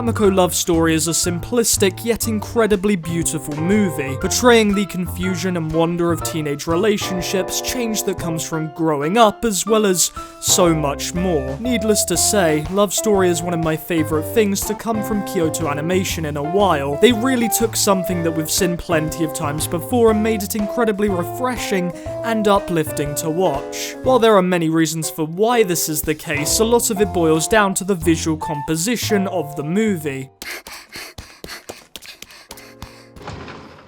Tamako Love Story is a simplistic yet incredibly beautiful movie, portraying the confusion and wonder of teenage relationships, change that comes from growing up, as well as so much more. Needless to say, Love Story is one of my favourite things to come from Kyoto Animation in a while. They really took something that we've seen plenty of times before and made it incredibly refreshing and uplifting to watch. While there are many reasons for why this is the case, a lot of it boils down to the visual composition of the movie.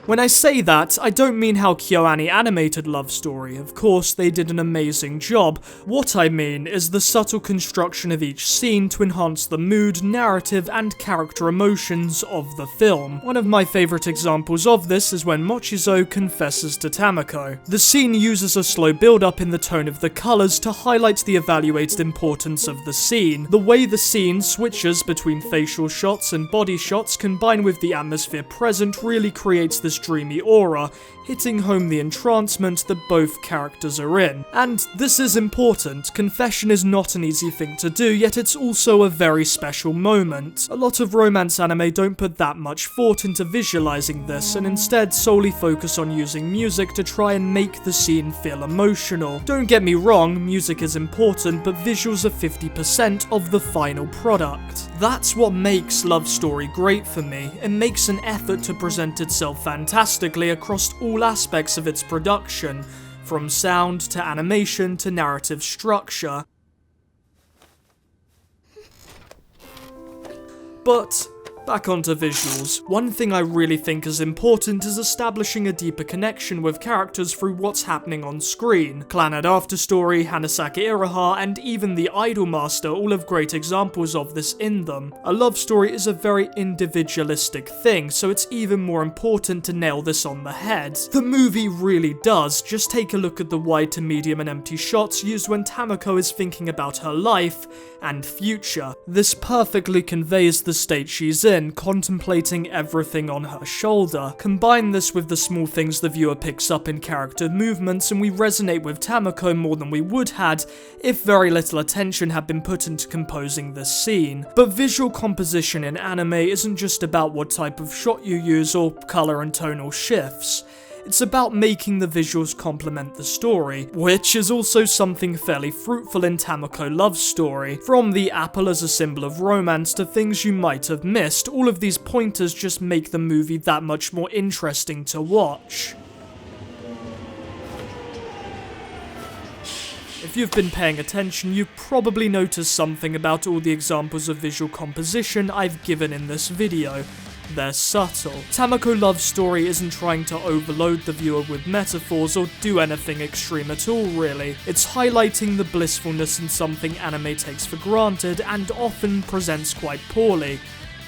When I say that, I don't mean how KyoAni animated Love Story. Of course, they did an amazing job. What I mean is the subtle construction of each scene to enhance the mood, narrative, and character emotions of the film. One of my favourite examples of this is when Mochizo confesses to Tamako. The scene uses a slow build-up in the tone of the colours to highlight the evaluated importance of the scene. The way the scene switches between facial shots and body shots combined with the atmosphere present really creates this dreamy aura, hitting home the entrancement that both characters are in. And this is important. Confession is not an easy thing to do, yet it's also a very special moment. A lot of romance anime don't put that much thought into visualizing this, and instead solely focus on using music to try and make the scene feel emotional. Don't get me wrong, music is important, but visuals are 50% of the final product. That's what makes Love Story great for me. It makes an effort to present itself fantastically across all aspects of its production, from sound to animation to narrative structure. But back onto visuals. One thing I really think is important is establishing a deeper connection with characters through what's happening on screen. Clannad After Story, Hanasaki Iraha, and even The Idolmaster all have great examples of this in them. A love story is a very individualistic thing, so it's even more important to nail this on the head. The movie really does. Just take a look at the wide to medium and empty shots used when Tamako is thinking about her life and future. This perfectly conveys the state she's in, contemplating everything on her shoulder. Combine this with the small things the viewer picks up in character movements, and we resonate with Tamako more than we would had if very little attention had been put into composing this scene. But visual composition in anime isn't just about what type of shot you use or colour and tonal shifts. It's about making the visuals complement the story, which is also something fairly fruitful in Tamako Love Story. From the apple as a symbol of romance to things you might have missed, all of these pointers just make the movie that much more interesting to watch. If you've been paying attention, you've probably noticed something about all the examples of visual composition I've given in this video. They're subtle. Tamako Love Story isn't trying to overload the viewer with metaphors or do anything extreme at all, really. It's highlighting the blissfulness in something anime takes for granted and often presents quite poorly: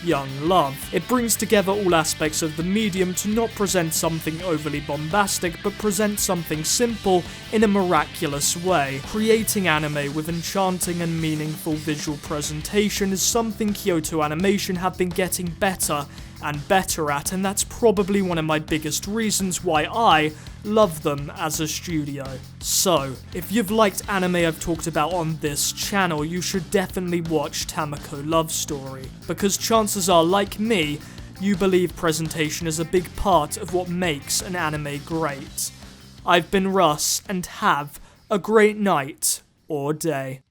young love. It brings together all aspects of the medium to not present something overly bombastic, but present something simple in a miraculous way. Creating anime with enchanting and meaningful visual presentation is something Kyoto Animation have been getting better and better at, and that's probably one of my biggest reasons why I love them as a studio. So, if you've liked anime I've talked about on this channel, you should definitely watch Tamako Love Story, because chances are, like me, you believe presentation is a big part of what makes an anime great. I've been Russ, and have a great night or day.